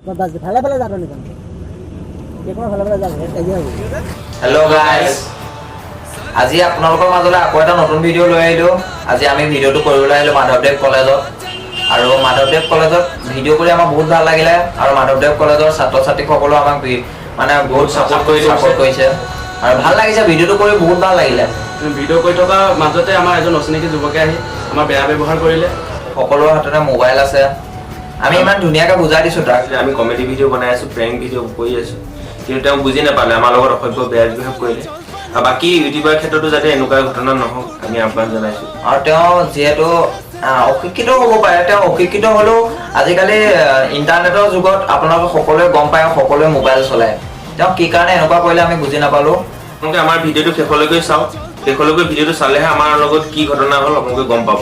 ভালে ভালে যাওঁ নেকি ভালে ভালে যাওঁ হেল্ল' গাইজ আজি আপোনালোকৰ মাজলৈ আকৌ এটা নতুন ভিডিঅ' লৈ আহিলোঁ আজি আমি ভিডিঅ'টো কৰিবলৈ আহিলোঁ মাধৱদেৱ কলেজত আৰু মাধৱদেৱ কলেজত ভিডিঅ' কৰি আমাৰ বহুত ভাল লাগিলে আৰু মাধৱদেৱ কলেজৰ ছাত্ৰ ছাত্ৰীসকলেও আমাক মানে বহুত ছাপোৰ্ট কৰিছে আৰু ভাল লাগিছে ভিডিঅ'টো কৰি বহুত ভাল লাগিলে ভিডিঅ' কৰি থকা মাজতে আমাৰ এজন অচিনাকি যুৱকে আহি আমাৰ বেয়া ব্যৱহাৰ কৰিলে সকলোৰে হাততে মোবাইল আছে আমি ইমান ধুনীয়াকৈ বুজাই দিছোঁ তাক আমি কমেডি ভিডিঅ' বনাই আছোঁ প্ৰেংক ভিডিঅ' কৰি আছোঁ কিন্তু তেওঁ বুজি নাপালে আমাৰ লগত অসভ্য বেয়া বিহেভ কৰিলে আৰু বাকী ইউটিউবৰ ক্ষেত্ৰতো যাতে এনেকুৱা ঘটনা নহওক আমি আহ্বান জনাইছোঁ আৰু তেওঁ যিহেতু অশিক্ষিত হ'ব পাৰে তেওঁ অশিক্ষিত হ'লেও আজিকালি ইণ্টাৰনেটৰ যুগত আপোনালোকে সকলোৱে গম পায় সকলোৱে মোবাইল চলায় তেওঁ কি কাৰণে এনেকুৱা কৰিলে আমি বুজি নাপালোঁ আপোনালোকে আমাৰ ভিডিঅ'টো শেষলৈকে চাওক শেষলৈকে ভিডিঅ'টো চালেহে আমাৰ লগত কি ঘটনা হ'ল আপোনালোকে গম পাব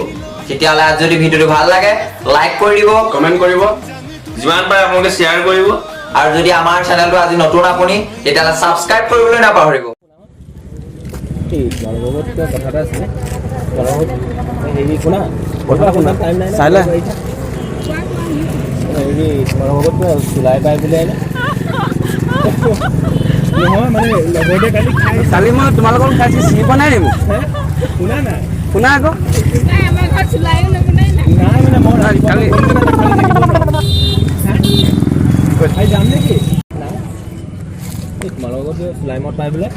তেতিয়াহ'লে আজি যদি ভিডিঅ'টো ভাল লাগে লাইক কৰি দিব কমেণ্ট কৰিব যিমান পাৰে আপোনালোকে শ্বেয়াৰ কৰিব আৰু যদি আমাৰ চেনেলটো আজি নতুন আপুনি তেতিয়াহ'লে ছাবস্ক্ৰাইব কৰিবলৈ নাপাহৰিব কালি মই তোমালোকৰ খাইছি চিনি পোৱা নাই নেকি শুনা আকৌ কালি যাম নেকি তোমাৰ লগত লাইমত পাই বোলে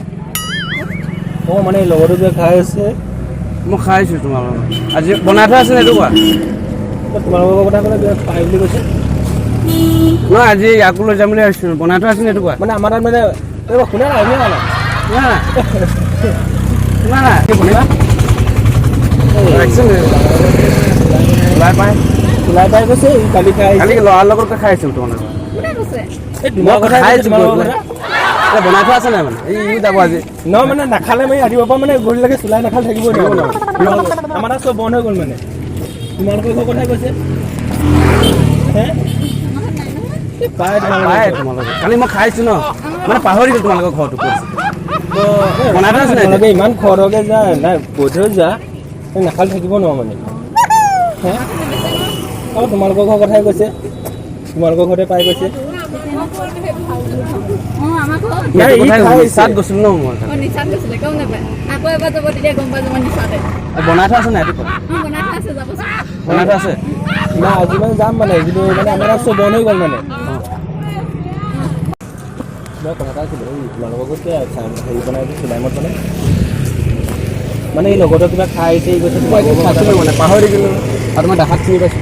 অঁ মানে লগতো যে খাই আছে মই খাইছোঁ তোমাৰ লগত আজি বনাই থোৱা আছে এইটো কোৱা তোমালোকৰ কথা ক'লে পাই বুলি কৈছে নহয় আজি ইয়াকো লৈ যাম বুলি ভাবিছোঁ বনাই থোৱা আছে এইটো কোৱা মানে আমাৰ তাত মানে শুনা নাই শুনা নাই শুনা নাই শুনিবা ওলাই পাই গৈছে কালি খাই কালি ল'ৰাৰ লগত খাই আছিলোঁ তোমালোকৰ বনাই থোৱা আছে নাই মানে এই যাব আজি নহয় মানে নাখালে মানে ৰাতিপুৱাৰ পৰা মানে গধূলিলৈকে চুলাই নাখালে থাকিব আমাৰ তাত চব বন্ধ হৈ গ'ল মানে তোমালোকৰ ঘৰ কথাই কৈছে কালি মই খাইছোঁ ন মানে পাহৰি গ'ল তোমালোকৰ ঘৰটো বনাই থোৱা আছে তোমালোকে ইমান খৰকৈ যা নাই গধূলি যা নাখালে থাকিব নোৱাৰো মানে আৰু তোমালোকৰ ঘৰ কথাই কৈছে তোমালোকৰ ঘৰতে পাই গৈছে নিচাত গৈছিলো ন মই বনাই থোৱা আছে নাই বনাই থোৱা আছে না আজি মানে যাম মানে কিন্তু মানে আমাৰ চব বন্ধ হৈ গ'ল মানে মই কথা এটা আছিলোঁ তোমালোকৰ ঘৰত হেৰি বনাই চিলাইমত বনাই মানে এই লগতে কিবা খাই আহিছে এই গৈছে খাইছিলোঁ মানে পাহৰি গ'লোঁ আৰু মই দেখাত চিনি পাইছোঁ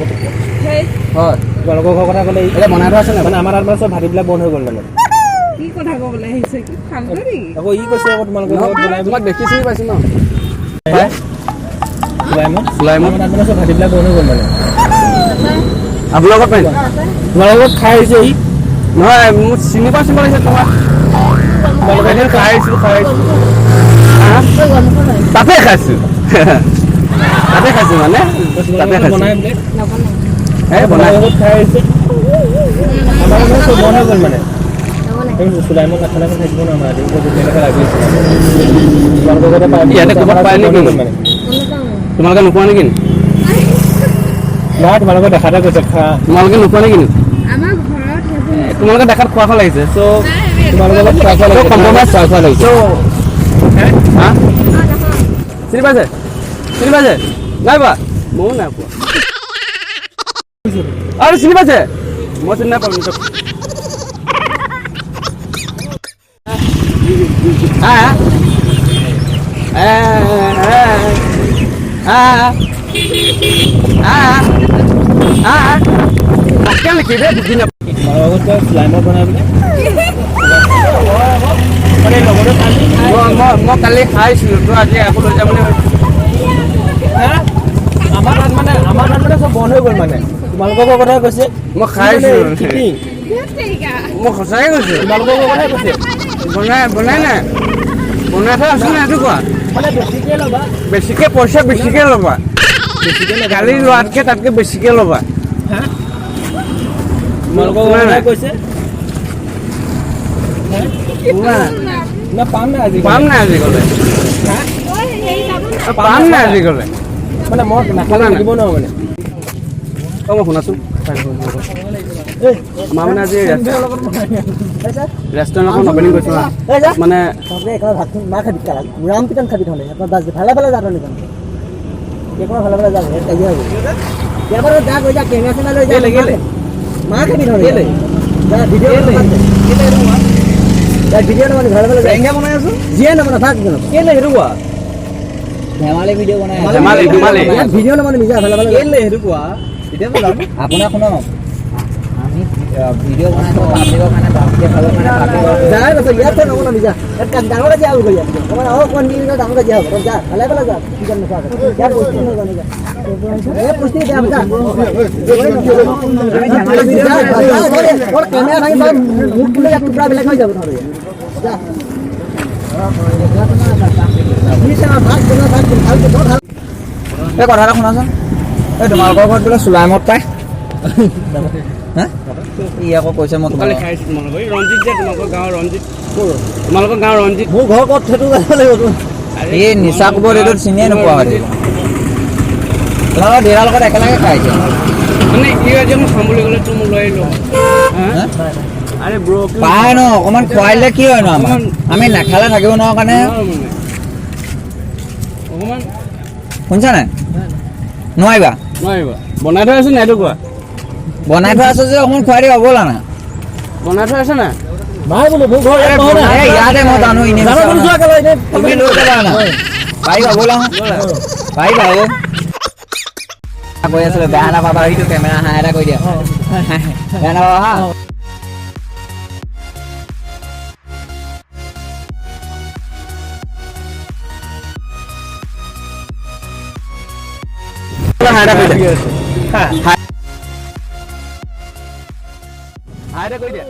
হয় তোমালোকৰ ঘৰৰ কথা ক'লে এতিয়া বনাই থোৱা আছে নাই মানে আমাৰ তাত মানে চব ভাতিবিলাক বন্ধ হৈ গ'ল মানে আকৌ ই কৈছে আকৌ তোমালোকৰ ঘৰত বনাই তোমাক দেখি চিনি পাইছোঁ ন চুলাইমত তাত মানে চব ভাতিবিলাক বন্ধ হৈ গ'ল মানে আপোনালোকৰ পাই তোমালোকৰ ঘৰত খাই আহিছে ই নহয় মোৰ চিনি পাইছোঁ লাগিছে তোমালোকে খাই আহিছোঁ তাতে খাইছোঁ মানে তাতে বনাই বনাই খাই আহিছে আমাৰ মানে চব বন্ধ হৈ গ'ল মানে এই চুলাইমত কাঠালৈকে থাকিব ন আমাৰ তেনেকৈ লাগিছে তোমালোকৰ ঘৰতে পাই ইয়াতে ক'ৰবাত পাই নেকি মানে তোমালোকে নোপোৱা নেকি নাই তোমালোকে দেখাতে কৈছে খা তোমালোকে নোপোৱা নেকি তোমালোকে দেখাত খোৱা লাগিছে চ' তোমালোকৰ লগত খোৱা লাগিছে চিনি পাইছে নাই পোৱা ময়ো নাই পোৱা আৰু চিনি পাইছে মই চিনি নাপাম লাইমত বনাই মই কালি খাইছিলোঁ তো আজি আকৌ লৈ যাম বুলি আমাৰ তাত মানে চব বন্ধ হৈ গ'ল মানে তোমালোকৰ কথাই কৈছে মই খাইছোঁ মই সঁচাকৈ কৈছোঁ তোমালোকৰ কথাই কৈছে বনাই নাই বনাই থোৱা আছে নাই এইটো কোৱা বেছিকৈ পইচা বেছিকৈ ল'বা কালি লোৱাতকৈ তাতকৈ বেছিকৈ ল'বা তোমালোকৰ কথাই কৈছে পাম নাই আজি গ'লে মানে মই নাখালে থাকিব নোৱাৰো মানে অ মই শুনাছো আমাৰ মানে আজি ৰেষ্টুৰেণ্ট এখন অপেনিং কৰিছো মানে মা খাবি ৰাম পিটন খাবি থলে ভালে ভালে যাত নিকান ভালে ভালে যাব ইয়াৰ পৰা যা গৈ যা কেমেৰা চেমেৰা লৈ যা মা খাবি থলে যা ভিডিঅ' ভিডিঅ' মানে ভালে ভালে এংগে বনাই আছো যিয়ে নবনা ভাগ কেলে হেৰু কোৱা ধেমালি ভিডিঅ' বনাই ধেমালি ভিডিঅ' মানে নিজে ভালে ভালে কেলে হেৰু কোৱা এতিয়া তো আপোনাৰ শুনক আমি ভিডিঅ' বনাই তো পাব্লিকৰ কাৰণে পাব্লিকে ভালৰ কাৰণে পাব্লিক যায় বস ইয়াতে নবনা নিজা এটা ডাঙৰ যা হৈ গয়া আমাৰ আও কোন নিৰ ডাঙৰ যা হ'ব যা ভালে ভালে যা কি কৰিব নোখোৱা ইয়াৰ বস্তু হৈ গয়া এই পুষ্টি দিয়া যা और कैमरा नहीं सब मुख खुले या टुकड़ा ब्लैक हो जाबो थोड़े जा এই কথা এটা শুনাচোন এই তোমালোকৰ ঘৰত বোলে চুলাই মদ পায় হা ই আকৌ কৈছে মই কালি খাইছো তোমালোকৰ ৰঞ্জিত যে তোমালোকৰ গাঁৱৰ ৰঞ্জিত তোমালোকৰ গাঁৱৰ ৰঞ্জিত মোৰ ঘৰ ক'ত সেইটো যাব লাগিব এই নিচা কোবৰ এইটো চিনিয়ে নোপোৱা হয় তোমালোকৰ দেউতাৰ লগত একেলগে খাইছে মানে কি আজি মই খাম বুলি ক'লে তুমি লৈ আহিলো আৰে ব্ৰ পায় ন অকণমান খুৱাই দিলে কি হয় ন আমাৰ আমি নাখালে থাকিব নোৱাৰো কাৰণে অকণমান শুনিছা নাই নোৱাৰিবা নোৱাৰিবা বনাই থৈ আছো নাই এইটো কোৱা বনাই থোৱা আছে যে অকণমান খুৱাই দিবা ব'লা না বনাই থৈ আছে নাই ভাই বোলো মোৰ ঘৰ ইয়াত নহয় না এই ইয়াতে মই জানো এনেই জানো কোন যোৱা কেলা এনে তুমি লৈ যাবা না পাৰিবা ব'লা পাৰিবা অ' কৈ আছিলে বেয়া নাপাবা সেইটো কেমেৰা হাঁহ এটা কৈ দিয়া বেয়া নাপাবা হা হাই এটা কৈ দিয়া